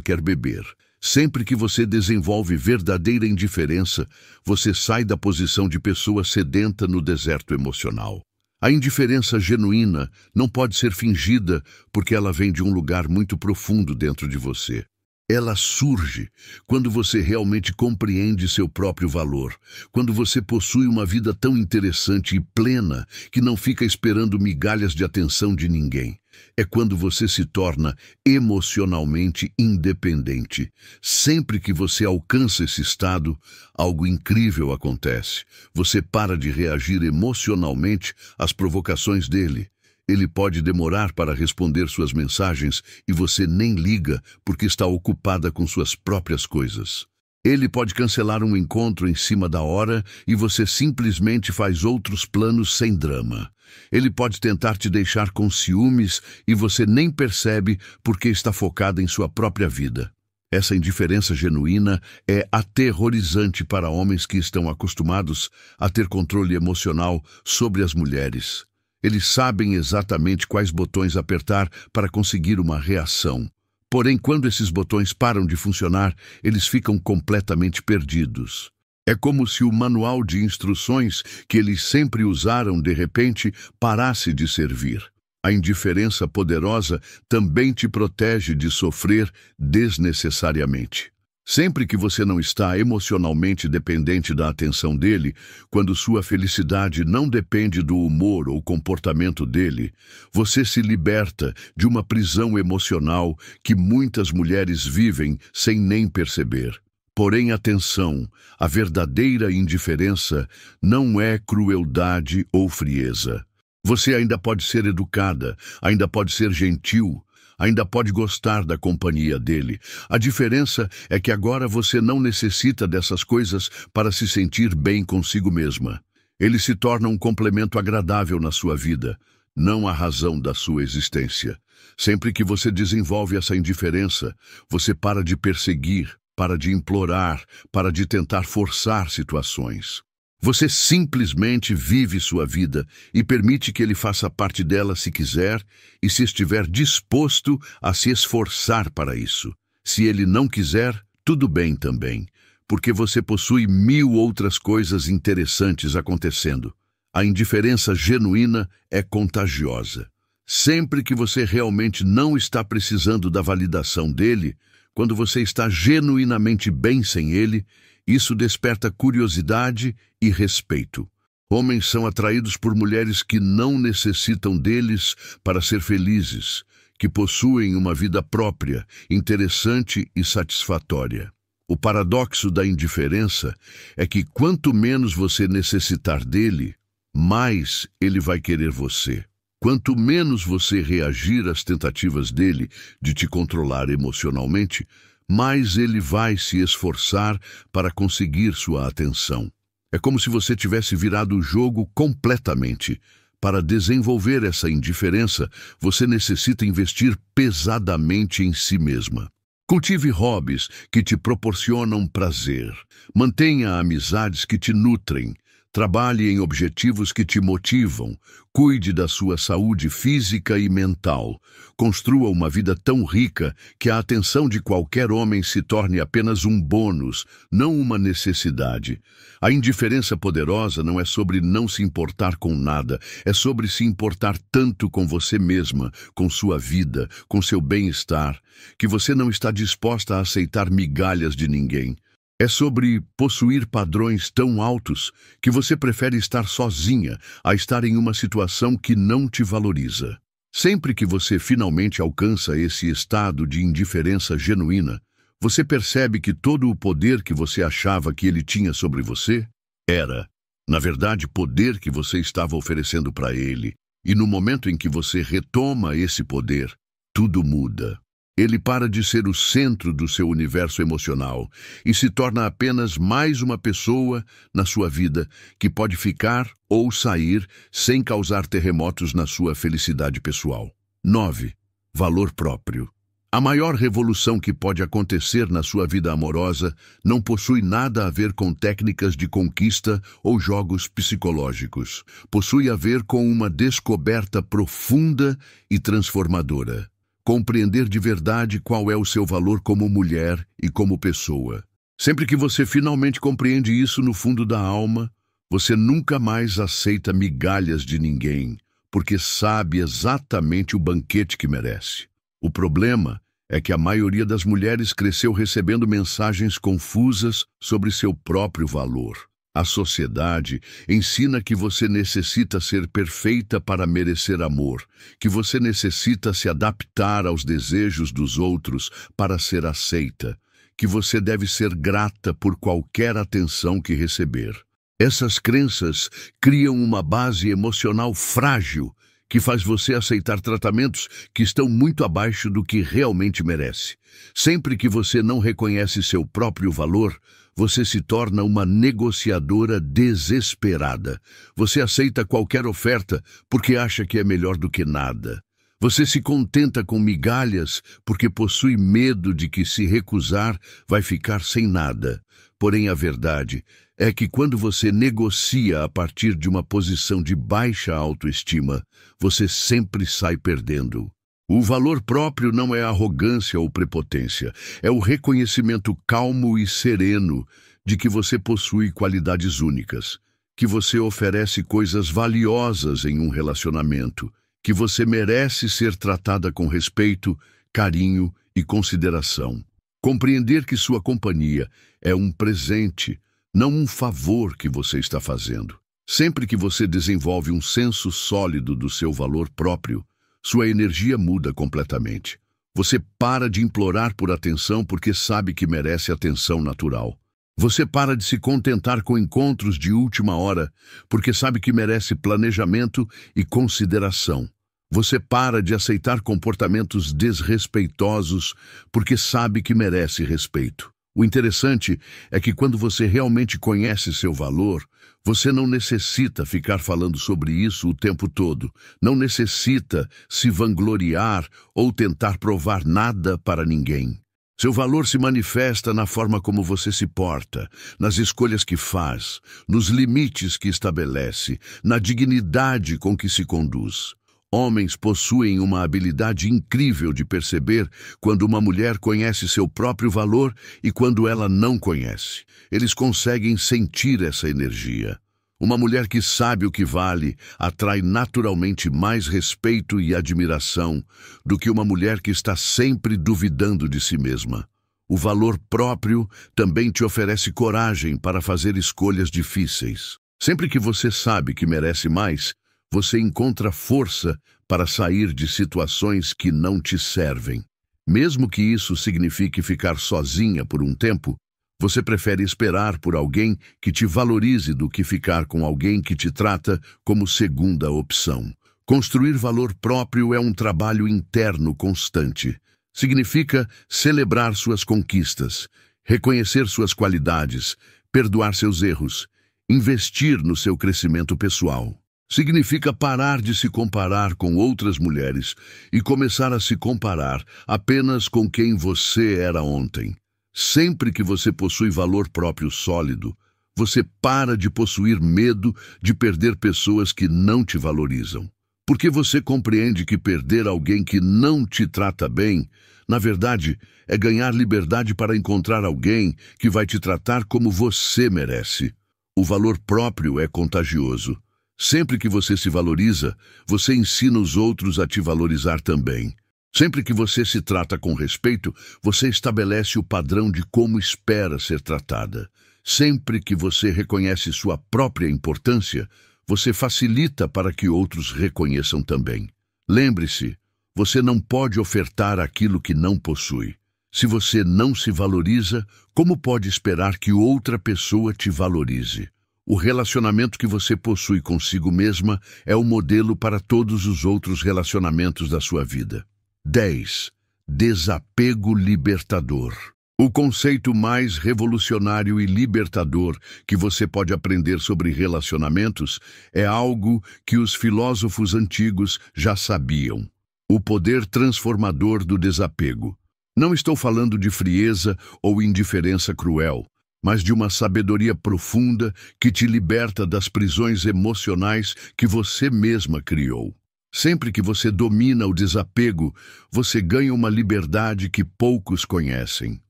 quer beber. Sempre que você desenvolve verdadeira indiferença, você sai da posição de pessoa sedenta no deserto emocional. A indiferença genuína não pode ser fingida porque ela vem de um lugar muito profundo dentro de você. Ela surge quando você realmente compreende seu próprio valor, quando você possui uma vida tão interessante e plena que não fica esperando migalhas de atenção de ninguém. É quando você se torna emocionalmente independente. Sempre que você alcança esse estado, algo incrível acontece. Você para de reagir emocionalmente às provocações dele. Ele pode demorar para responder suas mensagens e você nem liga porque está ocupada com suas próprias coisas. Ele pode cancelar um encontro em cima da hora e você simplesmente faz outros planos sem drama. Ele pode tentar te deixar com ciúmes e você nem percebe porque está focada em sua própria vida. Essa indiferença genuína é aterrorizante para homens que estão acostumados a ter controle emocional sobre as mulheres. Eles sabem exatamente quais botões apertar para conseguir uma reação. Porém, quando esses botões param de funcionar, eles ficam completamente perdidos. É como se o manual de instruções que eles sempre usaram, de repente, parasse de servir. A indiferença poderosa também te protege de sofrer desnecessariamente. Sempre que você não está emocionalmente dependente da atenção dele, quando sua felicidade não depende do humor ou comportamento dele, você se liberta de uma prisão emocional que muitas mulheres vivem sem nem perceber. Porém, atenção, a verdadeira indiferença não é crueldade ou frieza. Você ainda pode ser educada, ainda pode ser gentil, ainda pode gostar da companhia dele. A diferença é que agora você não necessita dessas coisas para se sentir bem consigo mesma. Ele se torna um complemento agradável na sua vida, não a razão da sua existência. Sempre que você desenvolve essa indiferença, você para de perseguir, para de implorar, para de tentar forçar situações. Você simplesmente vive sua vida e permite que ele faça parte dela se quiser e se estiver disposto a se esforçar para isso. Se ele não quiser, tudo bem também, porque você possui 1000 outras coisas interessantes acontecendo. A indiferença genuína é contagiosa. Sempre que você realmente não está precisando da validação dele, quando você está genuinamente bem sem ele, isso desperta curiosidade e respeito. Homens são atraídos por mulheres que não necessitam deles para ser felizes, que possuem uma vida própria, interessante e satisfatória. O paradoxo da indiferença é que quanto menos você necessitar dele, mais ele vai querer você. Quanto menos você reagir às tentativas dele de te controlar emocionalmente, mais ele vai se esforçar para conseguir sua atenção. É como se você tivesse virado o jogo completamente. Para desenvolver essa indiferença, você necessita investir pesadamente em si mesma. Cultive hobbies que te proporcionam prazer. Mantenha amizades que te nutrem. Trabalhe em objetivos que te motivam. Cuide da sua saúde física e mental. Construa uma vida tão rica que a atenção de qualquer homem se torne apenas um bônus, não uma necessidade. A indiferença poderosa não é sobre não se importar com nada, é sobre se importar tanto com você mesma, com sua vida, com seu bem-estar, que você não está disposta a aceitar migalhas de ninguém. É sobre possuir padrões tão altos que você prefere estar sozinha a estar em uma situação que não te valoriza. Sempre que você finalmente alcança esse estado de indiferença genuína, você percebe que todo o poder que você achava que ele tinha sobre você era, na verdade, poder que você estava oferecendo para ele. E no momento em que você retoma esse poder, tudo muda. Ele para de ser o centro do seu universo emocional e se torna apenas mais uma pessoa na sua vida que pode ficar ou sair sem causar terremotos na sua felicidade pessoal. 9. Valor próprio. A maior revolução que pode acontecer na sua vida amorosa não possui nada a ver com técnicas de conquista ou jogos psicológicos. Possui a ver com uma descoberta profunda e transformadora. Compreender de verdade qual é o seu valor como mulher e como pessoa. Sempre que você finalmente compreende isso no fundo da alma, você nunca mais aceita migalhas de ninguém, porque sabe exatamente o banquete que merece. O problema é que a maioria das mulheres cresceu recebendo mensagens confusas sobre seu próprio valor. A sociedade ensina que você necessita ser perfeita para merecer amor, que você necessita se adaptar aos desejos dos outros para ser aceita, que você deve ser grata por qualquer atenção que receber. Essas crenças criam uma base emocional frágil que faz você aceitar tratamentos que estão muito abaixo do que realmente merece. Sempre que você não reconhece seu próprio valor, você se torna uma negociadora desesperada. Você aceita qualquer oferta porque acha que é melhor do que nada. Você se contenta com migalhas porque possui medo de que, se recusar, vai ficar sem nada. Porém, a verdade é que quando você negocia a partir de uma posição de baixa autoestima, você sempre sai perdendo. O valor próprio não é arrogância ou prepotência, é o reconhecimento calmo e sereno de que você possui qualidades únicas, que você oferece coisas valiosas em um relacionamento, que você merece ser tratada com respeito, carinho e consideração. Compreender que sua companhia é um presente, não um favor que você está fazendo. Sempre que você desenvolve um senso sólido do seu valor próprio, sua energia muda completamente. Você para de implorar por atenção porque sabe que merece atenção natural. Você para de se contentar com encontros de última hora porque sabe que merece planejamento e consideração. Você para de aceitar comportamentos desrespeitosos porque sabe que merece respeito. O interessante é que quando você realmente conhece seu valor, você não necessita ficar falando sobre isso o tempo todo, não necessita se vangloriar ou tentar provar nada para ninguém. Seu valor se manifesta na forma como você se porta, nas escolhas que faz, nos limites que estabelece, na dignidade com que se conduz. Homens possuem uma habilidade incrível de perceber quando uma mulher conhece seu próprio valor e quando ela não conhece. Eles conseguem sentir essa energia. Uma mulher que sabe o que vale atrai naturalmente mais respeito e admiração do que uma mulher que está sempre duvidando de si mesma. O valor próprio também te oferece coragem para fazer escolhas difíceis. Sempre que você sabe que merece mais, você encontra força para sair de situações que não te servem. Mesmo que isso signifique ficar sozinha por um tempo, você prefere esperar por alguém que te valorize do que ficar com alguém que te trata como segunda opção. Construir valor próprio é um trabalho interno constante. Significa celebrar suas conquistas, reconhecer suas qualidades, perdoar seus erros, investir no seu crescimento pessoal. Significa parar de se comparar com outras mulheres e começar a se comparar apenas com quem você era ontem. Sempre que você possui valor próprio sólido, você para de possuir medo de perder pessoas que não te valorizam. Porque você compreende que perder alguém que não te trata bem, na verdade, é ganhar liberdade para encontrar alguém que vai te tratar como você merece. O valor próprio é contagioso. Sempre que você se valoriza, você ensina os outros a te valorizar também. Sempre que você se trata com respeito, você estabelece o padrão de como espera ser tratada. Sempre que você reconhece sua própria importância, você facilita para que outros reconheçam também. Lembre-se, você não pode ofertar aquilo que não possui. Se você não se valoriza, como pode esperar que outra pessoa te valorize? O relacionamento que você possui consigo mesma é o modelo para todos os outros relacionamentos da sua vida. 10. Desapego libertador. O conceito mais revolucionário e libertador que você pode aprender sobre relacionamentos é algo que os filósofos antigos já sabiam: o poder transformador do desapego. Não estou falando de frieza ou indiferença cruel, mas de uma sabedoria profunda que te liberta das prisões emocionais que você mesma criou. Sempre que você domina o desapego, você ganha uma liberdade que poucos conhecem.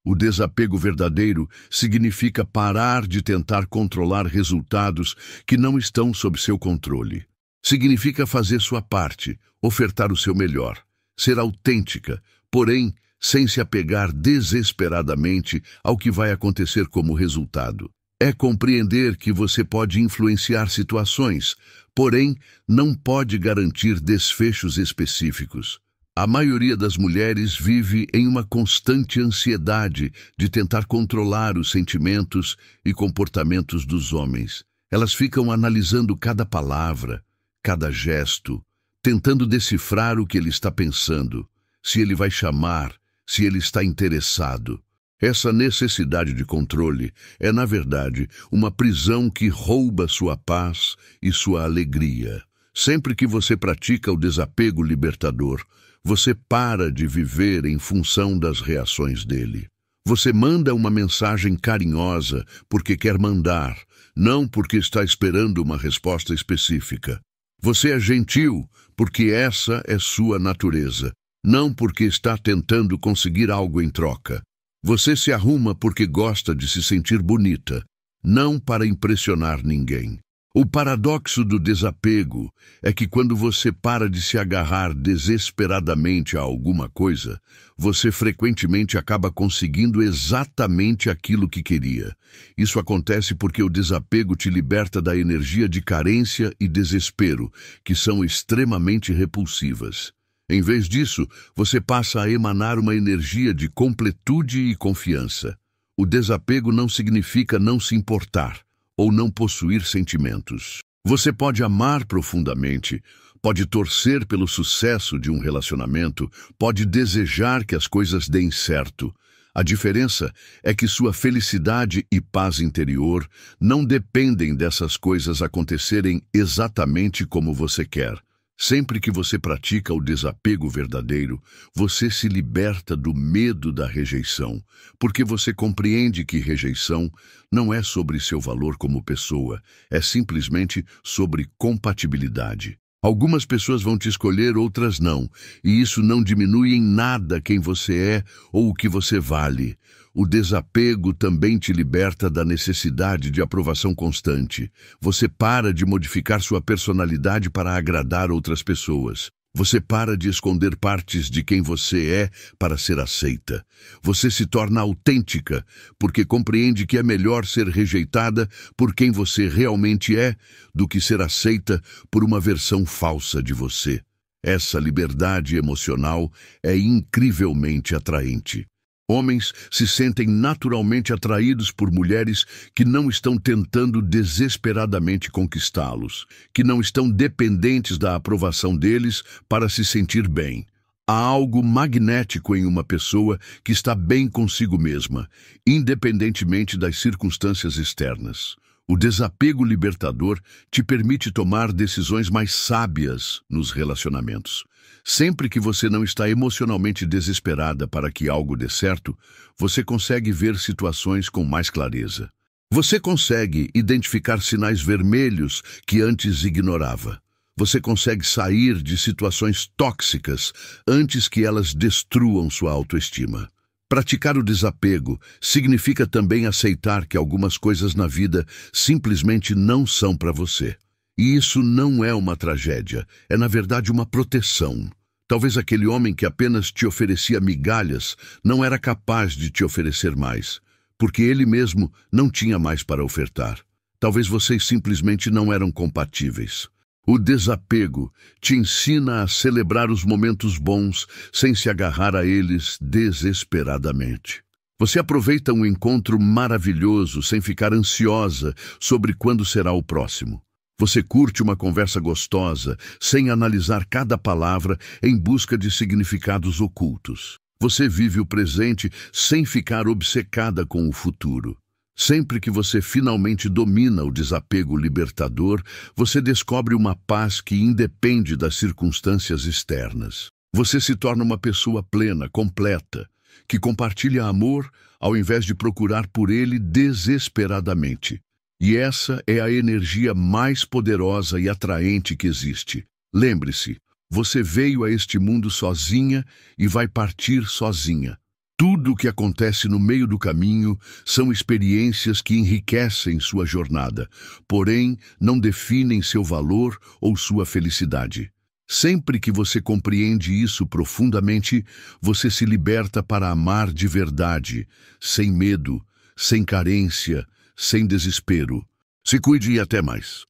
O desapego verdadeiro significa parar de tentar controlar resultados que não estão sob seu controle. Significa fazer sua parte, ofertar o seu melhor, ser autêntica, porém, sem se apegar desesperadamente ao que vai acontecer como resultado. É compreender que você pode influenciar situações, porém, não pode garantir desfechos específicos. A maioria das mulheres vive em uma constante ansiedade de tentar controlar os sentimentos e comportamentos dos homens. Elas ficam analisando cada palavra, cada gesto, tentando decifrar o que ele está pensando, se ele vai chamar, se ele está interessado. Essa necessidade de controle é, na verdade, uma prisão que rouba sua paz e sua alegria. Sempre que você pratica o desapego libertador, você para de viver em função das reações dele. Você manda uma mensagem carinhosa porque quer mandar, não porque está esperando uma resposta específica. Você é gentil porque essa é sua natureza, não porque está tentando conseguir algo em troca. Você se arruma porque gosta de se sentir bonita, não para impressionar ninguém. O paradoxo do desapego é que quando você para de se agarrar desesperadamente a alguma coisa, você frequentemente acaba conseguindo exatamente aquilo que queria. Isso acontece porque o desapego te liberta da energia de carência e desespero, que são extremamente repulsivas. Em vez disso, você passa a emanar uma energia de completude e confiança. O desapego não significa não se importar ou não possuir sentimentos. Você pode amar profundamente, pode torcer pelo sucesso de um relacionamento, pode desejar que as coisas deem certo. A diferença é que sua felicidade e paz interior não dependem dessas coisas acontecerem exatamente como você quer. Sempre que você pratica o desapego verdadeiro, você se liberta do medo da rejeição, porque você compreende que rejeição não é sobre seu valor como pessoa, é simplesmente sobre compatibilidade. Algumas pessoas vão te escolher, outras não, e isso não diminui em nada quem você é ou o que você vale. O desapego também te liberta da necessidade de aprovação constante. Você para de modificar sua personalidade para agradar outras pessoas. Você para de esconder partes de quem você é para ser aceita. Você se torna autêntica, porque compreende que é melhor ser rejeitada por quem você realmente é do que ser aceita por uma versão falsa de você. Essa liberdade emocional é incrivelmente atraente. Homens se sentem naturalmente atraídos por mulheres que não estão tentando desesperadamente conquistá-los, que não estão dependentes da aprovação deles para se sentir bem. Há algo magnético em uma pessoa que está bem consigo mesma, independentemente das circunstâncias externas. O desapego libertador te permite tomar decisões mais sábias nos relacionamentos. Sempre que você não está emocionalmente desesperada para que algo dê certo, você consegue ver situações com mais clareza. Você consegue identificar sinais vermelhos que antes ignorava. Você consegue sair de situações tóxicas antes que elas destruam sua autoestima. Praticar o desapego significa também aceitar que algumas coisas na vida simplesmente não são para você. E isso não é uma tragédia, é na verdade uma proteção. Talvez aquele homem que apenas te oferecia migalhas não era capaz de te oferecer mais, porque ele mesmo não tinha mais para ofertar. Talvez vocês simplesmente não eram compatíveis. O desapego te ensina a celebrar os momentos bons sem se agarrar a eles desesperadamente. Você aproveita um encontro maravilhoso sem ficar ansiosa sobre quando será o próximo. Você curte uma conversa gostosa sem analisar cada palavra em busca de significados ocultos. Você vive o presente sem ficar obcecada com o futuro. Sempre que você finalmente domina o desapego libertador, você descobre uma paz que independe das circunstâncias externas. Você se torna uma pessoa plena, completa, que compartilha amor ao invés de procurar por ele desesperadamente. E essa é a energia mais poderosa e atraente que existe. Lembre-se, você veio a este mundo sozinha e vai partir sozinha. Tudo o que acontece no meio do caminho são experiências que enriquecem sua jornada, porém não definem seu valor ou sua felicidade. Sempre que você compreende isso profundamente, você se liberta para amar de verdade, sem medo, sem carência, sem desespero. Se cuide e até mais.